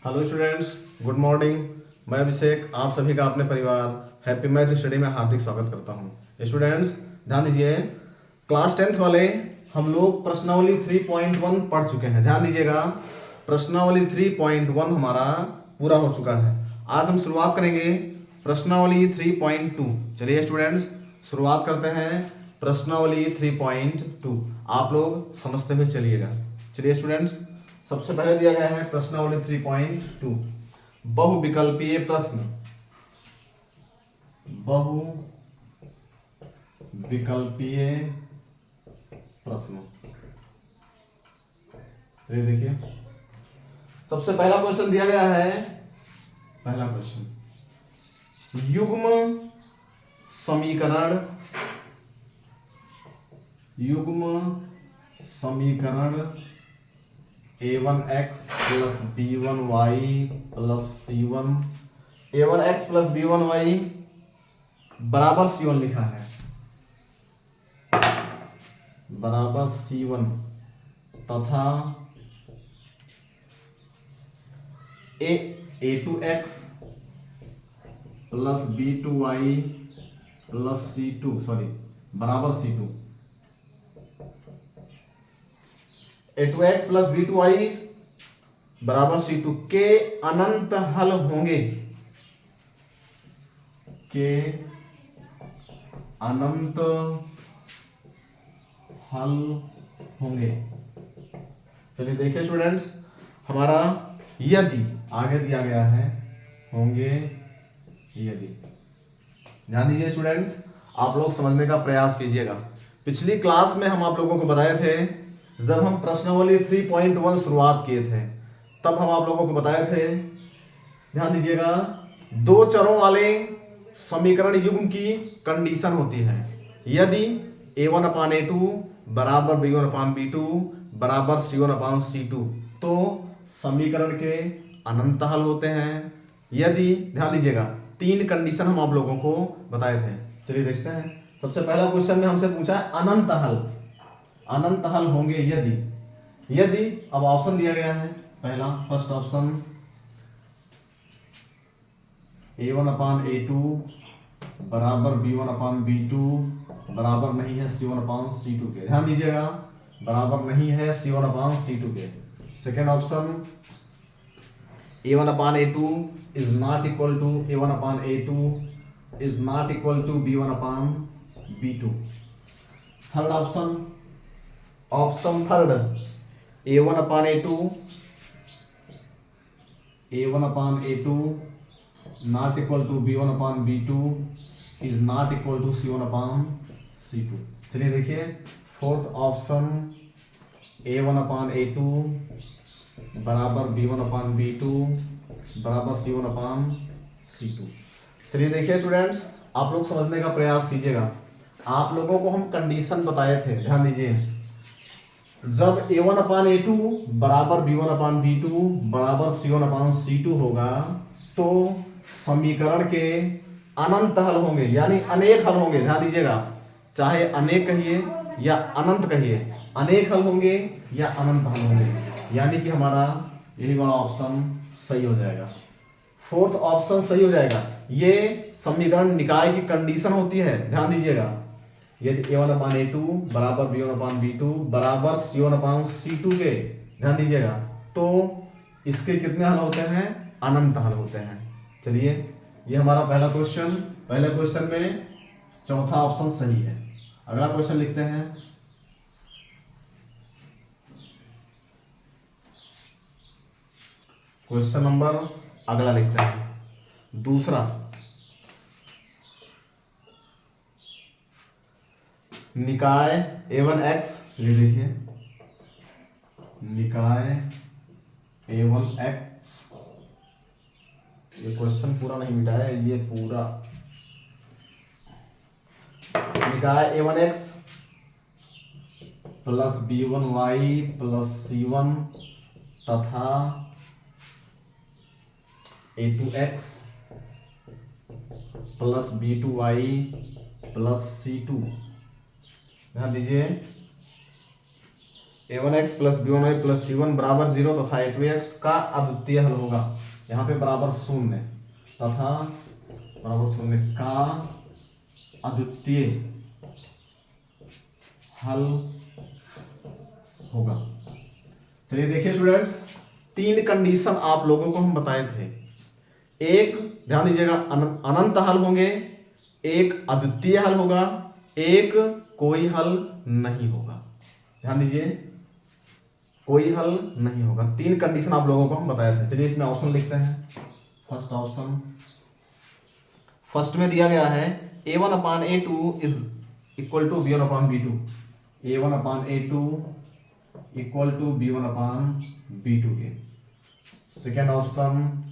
Hello students, good morning. मैं अभिषेक आप सभी का अपने परिवार हैप्पी मैथ स्टडी में हार्दिक स्वागत करता हूं। स्टूडेंट्स ध्यान दीजिए, क्लास 10th वाले हम लोग प्रश्नावली 3.1 पढ़ चुके हैं। ध्यान दीजिएगा, प्रश्नावली 3.1 हमारा पूरा हो चुका है। आज हम शुरुआत करेंगे प्रश्नावली 3.2। चलिए स्टूडेंट्स शुरुआत करते हैं प्रश्नावली 3.2। आप लोग समझते हुए चलिएगा। चलिए स्टूडेंट्स, सबसे पहले दिया गया है प्रश्नावली 3.2 बहुविकल्पीय प्रश्न। बहुविकल्पीय प्रश्न। ये देखिए, सबसे पहला क्वेश्चन दिया गया है। पहला क्वेश्चन, युग्म समीकरण a1x plus b1y plus c1 a1x plus b1y बराबर c1 लिखा है, बराबर c1 तथा a2x plus b2y plus c2 बराबर c2। a2x प्लस b2y बराबर c2 के अनंत हल होंगे, के अनंत हल होंगे। चलिए देखिए स्टूडेंट्स, हमारा यदि आगे दिया गया है होंगे यदि। ध्यान दीजिए स्टूडेंट्स, आप लोग समझने का प्रयास कीजिएगा। पिछली क्लास में हम आप लोगों को बताए थे, जब हम प्रश्नावली 3.1 शुरुआत किए थे तब हम आप लोगों को बताए थे, ध्यान दीजिएगा, दो चरों वाले समीकरण युग्म की कंडीशन होती है। यदि a1/a2 बराबर b1/b2 बराबर c1/c2 तो समीकरण के अनंत हल होते हैं। यदि, ध्यान दीजिएगा, तीन कंडीशन हम आप लोगों को बताए थे। चलिए देखते हैं। सबसे पहला क्वेश्चन में हमसे पूछा है अनंत हल होंगे यदि अब ऑप्शन दिया गया है। पहला फर्स्ट ऑप्शन a1/a2 बराबर b1/b2 बराबर नहीं है c1/c2 के। ध्यान दीजिएगा, बराबर नहीं है c1/c2 के। Second option a1/a2 is not equal to a1/a2 is not equal to b1/b2। Third option third a1/a2 not equal to b1/b2 is not equal to c1/c2। चलिए देखिए, फोर्थ ऑप्शन a1/a2 बराबर b1/b2 बराबर c1/c2। चलिए देखिए students, आप लोग समझने का प्रयास कीजिएगा। आप लोगों को हम कंडीशन बताए थे, ध्यान दीजिए, जब a1/a2 बराबर b1/b2 बराबर c1/c2 होगा तो समीकरण के अनंत हल होंगे, यानी अनेक हल होंगे। ध्यान दीजिएगा, चाहे अनेक कहिए या अनंत कहिए, अनेक हल होंगे या अनंत हल होंगे, यानी कि हमारा यही वाला ऑप्शन सही हो जाएगा। फोर्थ ऑप्शन सही हो जाएगा। ये समीकरण निकाय की कंडीशन होती है। ध्यान दीजिएगा, यदि a1/a2 बराबर b1/b2 बराबर c1/c2 के, ध्यान दीजिएगा, तो इसके कितने हल होते हैं? अनंत हल होते हैं। चलिए, ये हमारा पहला क्वेश्चन। पहले क्वेश्चन में चौथा ऑप्शन सही है। अगला क्वेश्चन लिखते हैं। क्वेश्चन नंबर अगला लिखते हैं, दूसरा, निकाय a1x। ये देखिए, निकाय a1x, ये क्वेश्चन पूरा नहीं मिटा है, ये पूरा निकाय a1x plus b1y plus c1 तथा a2x plus b2y plus c2। ध्यान दीजिए, a1x plus b1y plus c1 बराबर 0 तथा a2x का अद्वितीय हल होगा। यहाँ पे बराबर शून्य तथा बराबर शून्य का अद्वितीय हल होगा। चलिए देखिए स्टूडेंट्स, तीन कंडीशन आप लोगों को हम बताए थे। एक ध्यान दीजिएगा, अनंत हल होंगे, एक अद्वितीय हल होगा, एक कोई हल नहीं होगा। ध्यान दीजिए, कोई हल नहीं होगा। तीन कंडीशन आप लोगों को हम बताए थे। चलिए इसमें ऑप्शन लिखते हैं। फर्स्ट ऑप्शन, फर्स्ट में दिया गया है a1/a2 is equal to b1/b2, a1/a2 equal to b1/b2 के। Second option,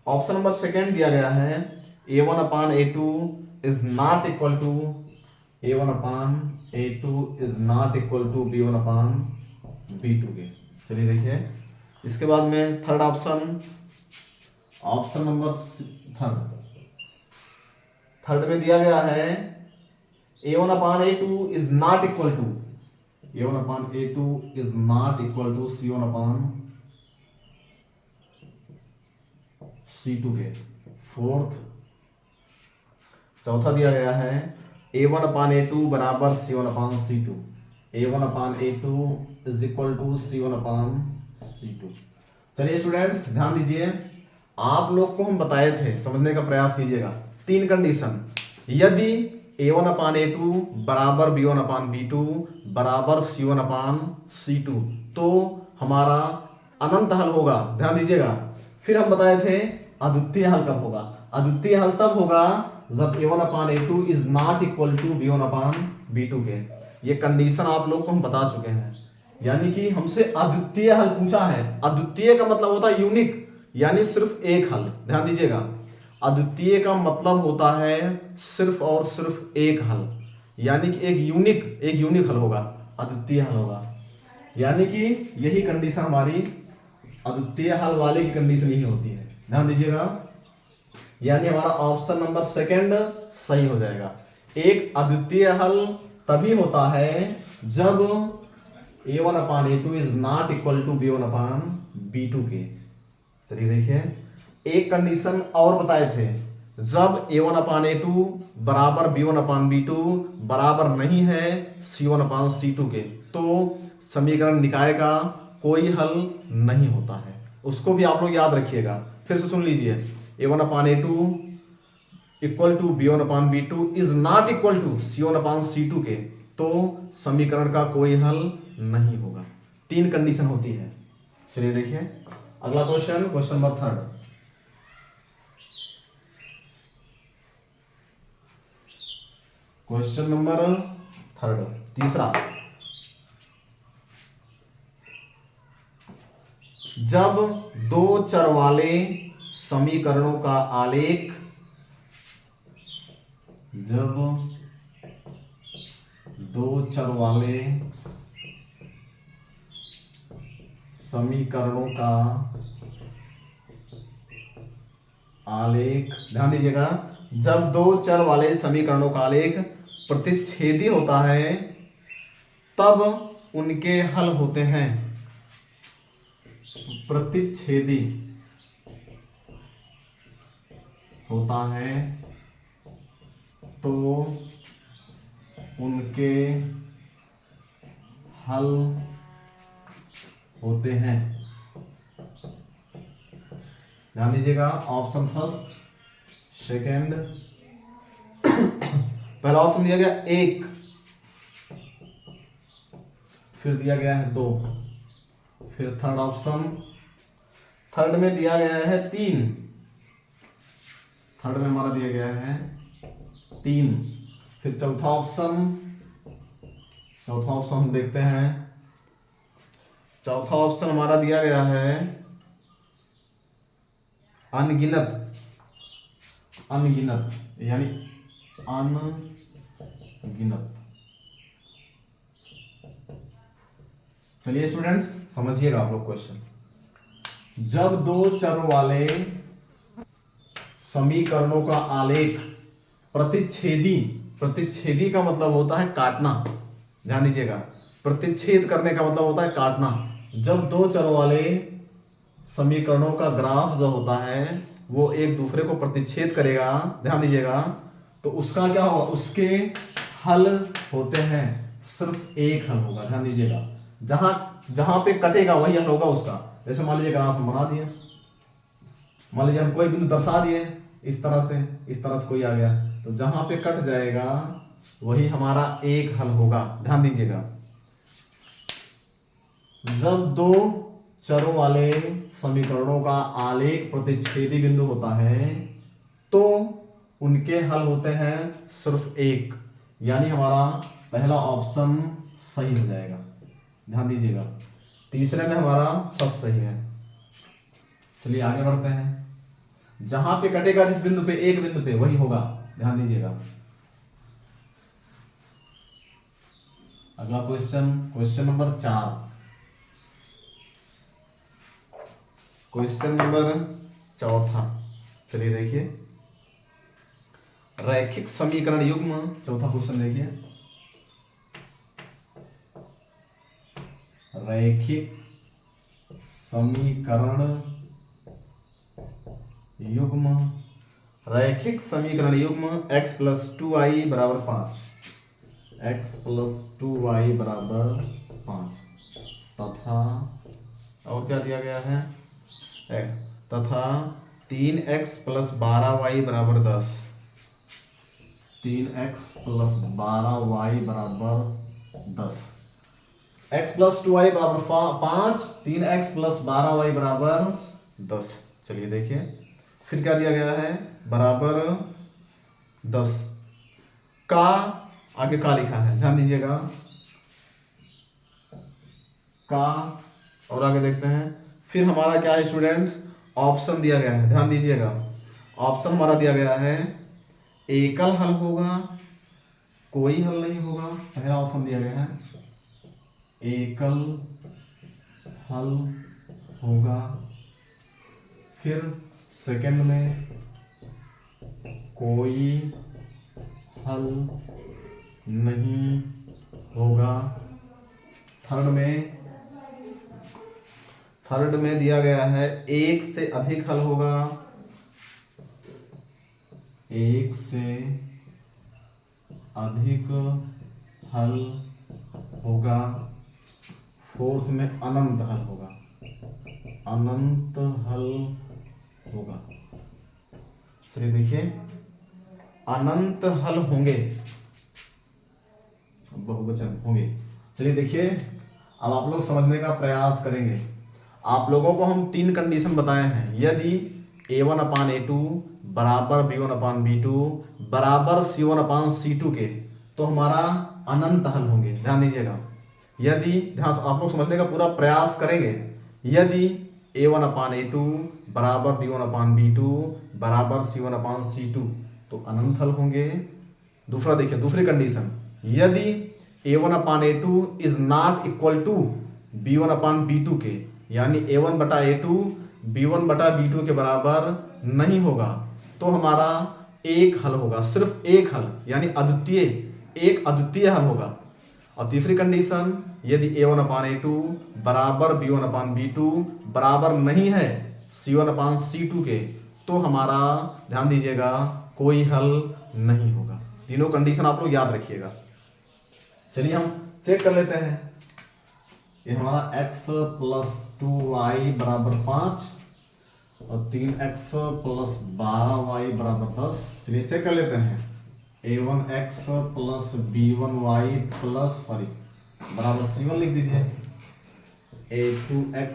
option number second दिया गया है a1/a2 is not equal to a1/a2 is not equal to b1/b2 के। चलिए देखिए इसके बाद में third option, option number third में दिया गया है a1/a2 is not equal to a1/a2 is not equal to c1/c2 के। फोर्थ, चौथा दिया गया है a1/a2 बराबर c1/c2, a1/a2 is equal to c1/c2। चलिए स्टूडेंट्स ध्यान दीजिए, आप लोग को हम बताए थे, समझने का प्रयास कीजिएगा। तीन कंडीशन, यदि a1/a2 बराबर b1/b2 बराबर c1/c2 तो हमारा अनंत हल होगा। ध्यान दीजिएगा, फिर हम बताए थे अद्वितीय हल कब होगा। अद्वितीय हल तब होगा जब a1/a2 is not equal to b1/b2 के। ये कंडीशन आप लोग को हम बता चुके हैं। यानी कि हमसे अद्वितीय हल पूछा है। अद्वितीय का मतलब होता है यूनिक, यानी सिर्फ एक हल। ध्यान दीजिएगा, अद्वितीय का मतलब होता है सिर्फ और सिर्फ एक हल, यानी कि एक यूनिक हल होगा, अद्वितीय हल होगा। यानी कि यही कंडीशन हमारी अद्वितीय हल वाले की कंडीशन यही होती है। ध्यान दीजिएगा, यानी हमारा ऑप्शन नंबर सेकंड सही हो जाएगा। एक अद्वितीय हल तभी होता है जब a1/a2 is not equal to b1/b2 के। चलिए देखिए, एक कंडीशन और बताए थे, जब a1/a2 बराबर b1/b2 बराबर नहीं है c1/c2 के, तो समीकरण निकाय का कोई हल नहीं होता है। उसको भी आप लोग याद रखिएगा। फिर से सुन लीजिए, a1/a2 equal to b1/b2 is not equal to c1/c2 के, तो समीकरण का कोई हल नहीं होगा। तीन कंडीशन होती है। चलिए देखिए अगला question, question number third. Question number third, तीसरा, जब दो चर वाले समीकरणों का आलेख, जब दो चर वाले समीकरणों का आलेख, ध्यान दीजिएगा, जब दो चर वाले समीकरणों का आलेख प्रतिच्छेदी होता है तब उनके हल होते हैं। प्रतिच्छेदी होता है तो उनके हल होते हैं। ध्यान दीजिएगा, ऑप्शन फर्स्ट, सेकंड, पहला ऑप्शन दिया गया एक, फिर दिया गया है दो, फिर थर्ड ऑप्शन, थर्ड में दिया गया है तीन, थर्ड में हमारा दिया गया है तीन, फिर चौथा ऑप्शन, चौथा ऑप्शन हम देखते हैं, चौथा ऑप्शन हमारा दिया गया है अनगिनत, अनगिनत यानी अनगिनत। चलिए स्टूडेंट्स समझिएगा आप लोग क्वेश्चन, जब दो चर वाले समीकरणों का आलेख प्रतिच्छेदी, प्रतिच्छेदी का मतलब होता है काटना, ध्यान दीजिएगा, प्रतिच्छेद करने का मतलब होता है काटना। जब दो चरों वाले समीकरणों का ग्राफ जो होता है वो एक दूसरे को प्रतिच्छेद करेगा, ध्यान दीजिएगा, तो उसका क्या होगा, उसके हल होते हैं, सिर्फ एक हल होगा। ध्यान दीजिएगा, जहां जहां पे कटेगा वही हल होगा उसका। जैसे मान लीजिए ग्राफ हम बना दिए, मान लीजिए हम कोई बिंदु दर्शा दिए इस तरह से कोई आ गया, तो जहां पे कट जाएगा वही हमारा एक हल होगा। ध्यान दीजिएगा, जब दो चरों वाले समीकरणों का आलेख प्रतिच्छेदी बिंदु होता है तो उनके हल होते हैं सिर्फ एक, यानी हमारा पहला ऑप्शन सही हो जाएगा। ध्यान दीजिएगा, तीसरे में हमारा फर्स्ट सही है। चलिए आगे बढ़ते हैं, जहां पे कटेगा जिस बिंदु पे, एक बिंदु पे, वही होगा। ध्यान दीजिएगा, अगला क्वेश्चन नंबर 4, क्वेश्चन नंबर 4। चलिए देखिए, रैखिक समीकरण युग्म, चौथा क्वेश्चन देखिए, रैखिक समीकरण युग्म, रैखिक समीकरण युग्म x + 2y = 5, x + 2y = 5 तथा, और क्या दिया गया है, तथा 3x + 12y = 10, 3x + 12y = 10, x + 2y = 5, 3x + 12y = 10। चलिए देखिए, फिर क्या दिया गया है, बराबर 10 का, आगे का लिखा है, ध्यान दीजिएगा, का, और आगे देखते हैं। फिर हमारा क्या है स्टूडेंट्स, ऑप्शन दिया गया है, ध्यान दीजिएगा, ऑप्शन हमारा दिया गया है, एकल हल होगा, कोई हल नहीं होगा। पहला ऑप्शन दिया गया है एकल हल होगा, फिर सेकंड में कोई हल नहीं होगा, थर्ड में दिया गया है एक से अधिक हल होगा, एक से अधिक हल होगा, फोर्थ में अनंत हल होगा, अनंत हल होगा। चलिए देखिए, अनंत हल होंगे, बहुवचन होंगे। चलिए देखिए, अब आप लोग समझने का प्रयास करेंगे। आप लोगों को हम 3 कंडीशन बताए हैं, यदि a1/a2 बराबर b1/b2 बराबर c1/c2 के, तो हमारा अनंत हल होंगे। ध्यान दीजिएगा, यदि, ध्यान आप लोग समझने का पूरा प्रयास करेंगे, यदि a1/a2 बराबर b1/b2 बराबर c1/c2 तो अनंत हल होंगे। दूसरा देखिए, दूसरी कंडीशन, यदि a1/a2 is not equal to b1/b2 के, यानी a1/a2 b1/b2 के बराबर नहीं होगा, तो हमारा एक हल होगा, सिर्फ एक हल, यानी अद्वितीय, एक अद्वितीय हल होगा। और तीसरी कंडीशन, यदि a1/a2 बराबर b1/b2 बराबर नहीं है c1/c2 के, तो हमारा, ध्यान दीजिएगा, कोई हल नहीं होगा। तीनों कंडीशन आप लोग याद रखिएगा। चलिए हम चेक कर लेते हैं, ये हमारा x + 2y = 5 और 3x + 12y = 10। चलिए चेक कर लेते हैं, a1x + b1y बराबर c1 लिख दीजिए, a2x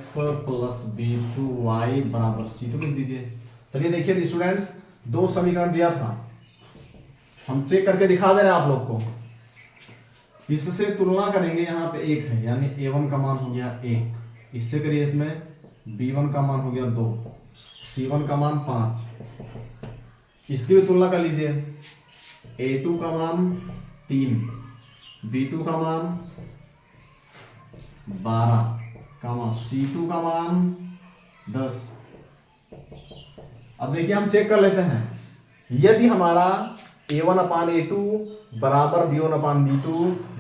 + b2y बराबर c2 लिख दीजिए। चलिए देखिए स्टूडेंट्स, 2 समीकरण दिया था, हम चेक करके दिखा दे रहे हैं आप लोग को, इससे तुलना करेंगे, यहाँ पे 1 है, यानी a1 का मान हो गया 1, इससे करिए, इसमें b1 का मान हो गया 2, c1 का मान 5, इसकी भी तुलना कर लीजिए, a2 का मान 3, b2 का मान 12, c2 का मान 10। अब देखिए हम चेक कर लेते हैं, यदि हमारा a1/a2 बराबर b1/b2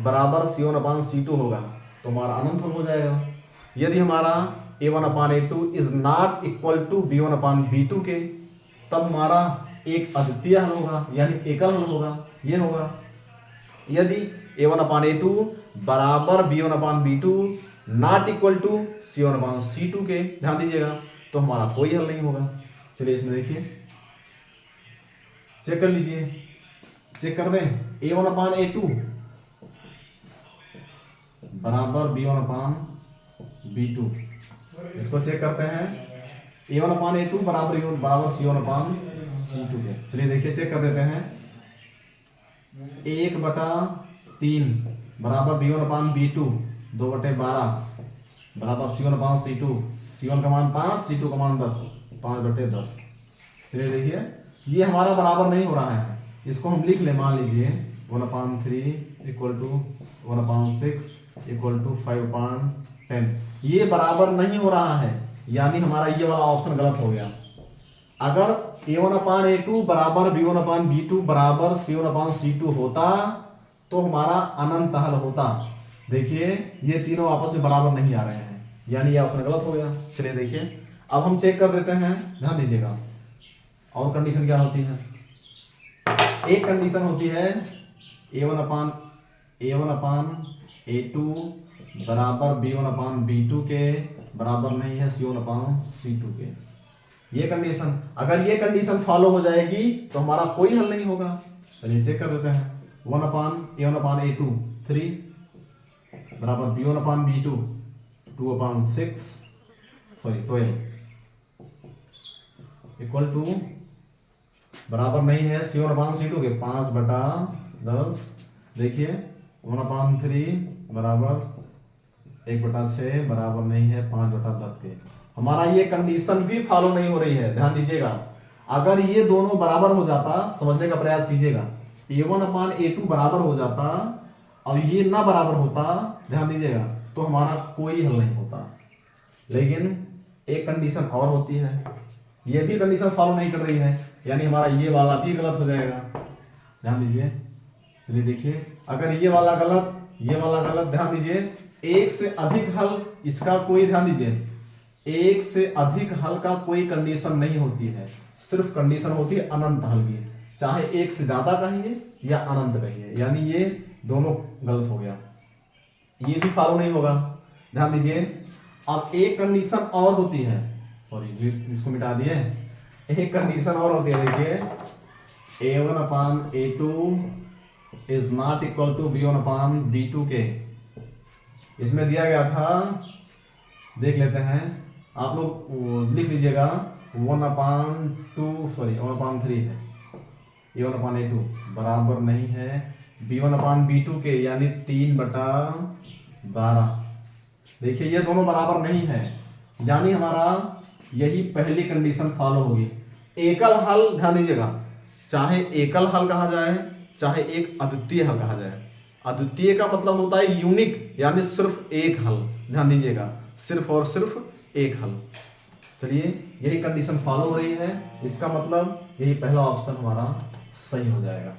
बराबर c1/c2 होगा, तो हमारा अनंत हल हो जाएगा। यदि हमारा a1/a2 is not equal to b1/b2 के, तब हमारा एक अद्वितीय हल होगा, यानी एकल हल होगा, ये होगा। यदि a1/a2 बराबर b1/b2 not equal to c1/c2 के, ध्यान दीजिएगा, तो हमारा कोई हल नहीं होगा। चलिए इसमें देखिए, चेक कर लीजिए, चेक कर दें। a1/a2 बराबर b1/b2, इसको चेक करते हैं। a1/a2 बराबर c1/c2 के। चलिए देखिए, चेक कर देते हैं। 1/3 बराबर b1/b2 2/12 बराबर c1/c2। c1 का मान 5, c2 का मान 10, 5/10। चलिए देखिए, ये हमारा बराबर नहीं हो रहा है, इसको हम लिख ले। मान लीजिए 1/3 इक्वल टू 1/6 इक्वल टू 5/10, ये बराबर नहीं हो रहा है, यानी हमारा ये वाला ऑप्शन गलत हो गया। अगर a1/a2 बराबर b1/b2 बराबर c1/c2 होता तो हमारा अनंत हल होता। देखिए, ये तीनों आपस में बराबर नहीं आ रहे हैं, यानी ये ऑप्शन गलत हो गया। चलिए देखिए, अब हम चेक कर देते हैं, ध्यान दीजिएगा। और कंडीशन क्या होती है? एक कंडीशन होती है a1/a2 बराबर b1/b2 के बराबर नहीं है c1/c2 के। ये कंडीशन, अगर ये कंडीशन फॉलो हो जाएगी तो हमारा कोई हल नहीं होगा। चलिए चेक कर देते हैं। 1/a1/a2 3 बराबर b1/b2 12 इक्वल टू बराबर नहीं है c1/c2 के 5/10। देखिए 1/3 बराबर 1/6 बराबर नहीं है 5/10 के। हमारा ये कंडीशन भी फॉलो नहीं हो रही है, ध्यान दीजिएगा। अगर ये दोनों बराबर हो जाता, समझने का प्रयास कीजिएगा, a1/a2 बराबर हो जाता और ये ना बराबर होता, ध्यान दीजिएगा, तो हमारा कोई हल नहीं होता। लेकिन एक कंडीशन और होती है, ये भी कंडीशन फॉलो नहीं कर रही है, यानी हमारा ये वाला भी गलत हो जाएगा। ध्यान दीजिए, चलिए देखिए, अगर ये वाला गलत, ये वाला गलत, ध्यान दीजिए, एक से अधिक हल, इसका कोई, ध्यान दीजिए, एक से अधिक हल का कोई कंडीशन नहीं होती है, सिर्फ कंडीशन होती है अनंत हल की, चाहे एक से ज्यादा कहिए या अनंत कहिए, यानी ये दोनों गलत हो गया, ये भी फॉलो नहीं होगा। ध्यान दीजिए, अब एक कंडीशन और होती है, सॉरी इसको मिटा दिए, एक कंडीशन और होती है। देखिए a1/a2 is not equal to b1/b2 के, इसमें दिया गया था, देख लेते हैं, आप लोग लिख लीजिएगा 1/3 है, a1/a2 बराबर नहीं है b1/b2 के, यानी 3/12। देखिए ये दोनों बराबर नहीं है, यानी हमारा यही पहली कंडीशन फॉलो होगी। एकल हल, ध्यान दीजिएगा, चाहे एकल हल कहा जाए चाहे एक अद्वितीय हल कहा जाए। अद्वितीय का मतलब होता है यूनिक, यानी सिर्फ एक हल, ध्यान दीजिएगा, सिर्फ और सिर्फ एक हल। चलिए यही कंडीशन फॉलो हो रही है, इसका मतलब यही पहला ऑप्शन हमारा सही हो जाएगा।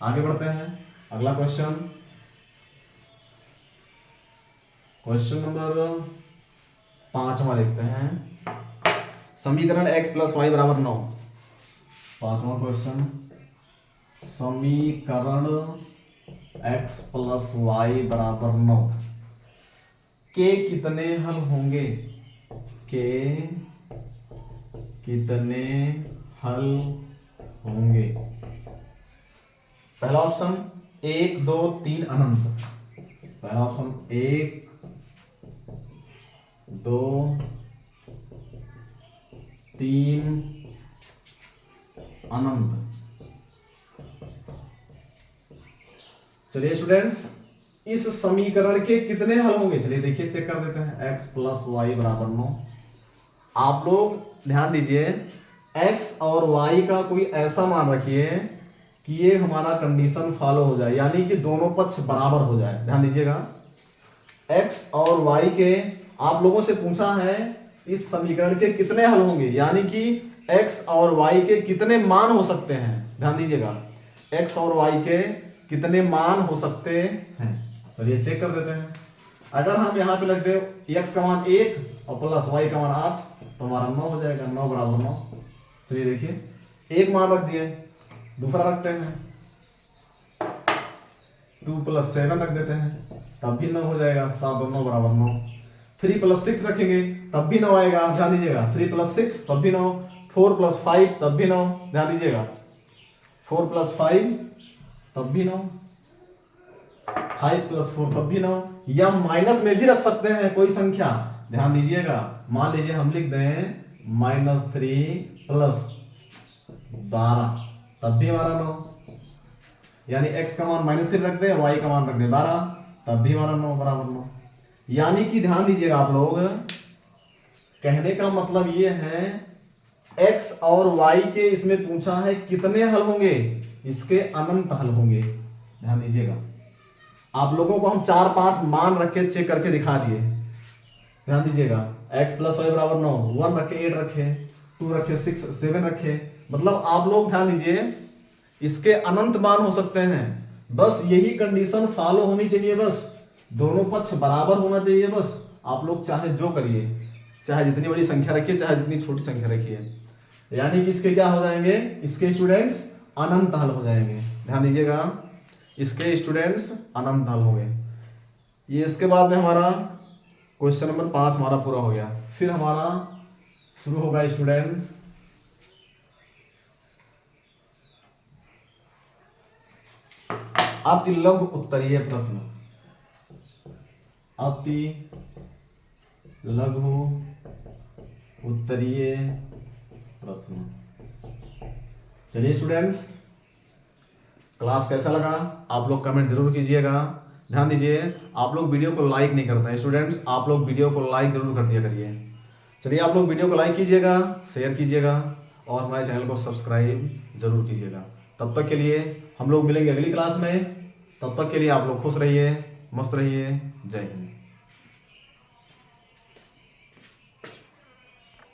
आगे बढ़ते हैं, अगला क्वेश्चन, क्वेश्चन नंबर 5वां देखते हैं। समीकरण x + y = 9। 5वां क्वेश्चन, समीकरण x + y = 9 के कितने हल होंगे? के कितने हल होंगे? पहला ऑप्शन 1 2 3 अनंत, पहला ऑप्शन 1 2 3 अनंत। चलिए स्टूडेंट्स, इस समीकरण के कितने हल होंगे? चलिए देखिए, चेक कर देते हैं। x + y = 9। आप लोग ध्यान दीजिए, x और y का कोई ऐसा मान रखिए कि ये हमारा कंडीशन फॉलो हो जाए, यानी कि दोनों पक्ष बराबर हो जाए। ध्यान दीजिएगा, x और y के आप लोगों से पूछा है इस समीकरण के कितने हल होंगे, यानी कि x और y के कितने मान हो सकते हैं। ध्यान दीजिएगा, x और y के कितने मान हो सकते हैं। चलिए चेक कर देते हैं। अगर हम यहाँ पे रख दे x का मान 1 और प्लस y का मान 8 तो हमारा 9 हो जाएगा, 9 बराबर 9। चलिए देखिए एक मान रख दिए, दूसरा रखते हैं 2 + 7 रख देते हैं तब भी 9 हो जाएगा, 7 और 9 बराबर 9। 3 + 6 रखेंगे तब भी 9 आएगा, ध्यान दीजिएगा 3 + 6 तब भी 9, 4 + 5 तब भी 9, ध्यान दीजिएगा 4 + 5 तब भी 9, 5 + 4 तब भी 9, या माइनस में भी रख सकते हैं कोई संख्या, ध्यान दीजिएगा। मान लीजिए हम लिख दें -3 + 12 तब भी हमारा 9, यानी x का मान -3 रख दें, y का मान रख दें 12 तब भी हमारा 9 बराबर 9। यानी कि ध्यान दीजिएगा आप लोग, कहने का मतलब ये है x और y के इसमें पूछा है कितने हल होंगे, इसके अनंत हल होंगे। ध्यान दीजिएगा आप लोगों को हम 4-5 मान रख के चेक करके दिखा दिए, ध्यान दीजिएगा x + y = 9, 1 रखे, 8 रखे, 2 रखे, 6 7 रखे, मतलब आप लोग ध्यान दीजिए इसके अनंत मान हो सकते हैं। बस यही कंडीशन फॉलो होनी चाहिए, बस दोनों पक्ष बराबर होना चाहिए। बस आप लोग चाहे जो करिए, चाहे जितनी बड़ी संख्या रखिए चाहे जितनी छोटी संख्या रखिए, यानी कि इसके क्या हो जाएंगे, इसके स्टूडेंट्स अनंत हल हो जाएंगे। ध्यान दीजिएगा इसके स्टूडेंट्स अनंत हल होंगे। ये इसके बाद में हमारा क्वेश्चन नंबर 5 हमारा पूरा हो गया। फिर हमारा शुरू होगा स्टूडेंट्स अति लघु उत्तरीय प्रश्न। अति लघु उत्तरीय प्रश्न। चलिए स्टूडेंट्स क्लास कैसा लगा आप लोग कमेंट जरूर कीजिएगा। ध्यान दीजिए आप लोग वीडियो को लाइक नहीं करते हैं स्टूडेंट्स, आप लोग वीडियो को लाइक जरूर कर दिया करिए। चलिए आप लोग वीडियो को लाइक कीजिएगा, शेयर कीजिएगा और हमारे चैनल को सब्सक्राइब जरूर कीजिएगा। तब तक के लिए हम लोग मिलेंगे अगली क्लास में, तब तक के लिए आप लोग खुश रहिए, मस्त रहिए। जय हिंद।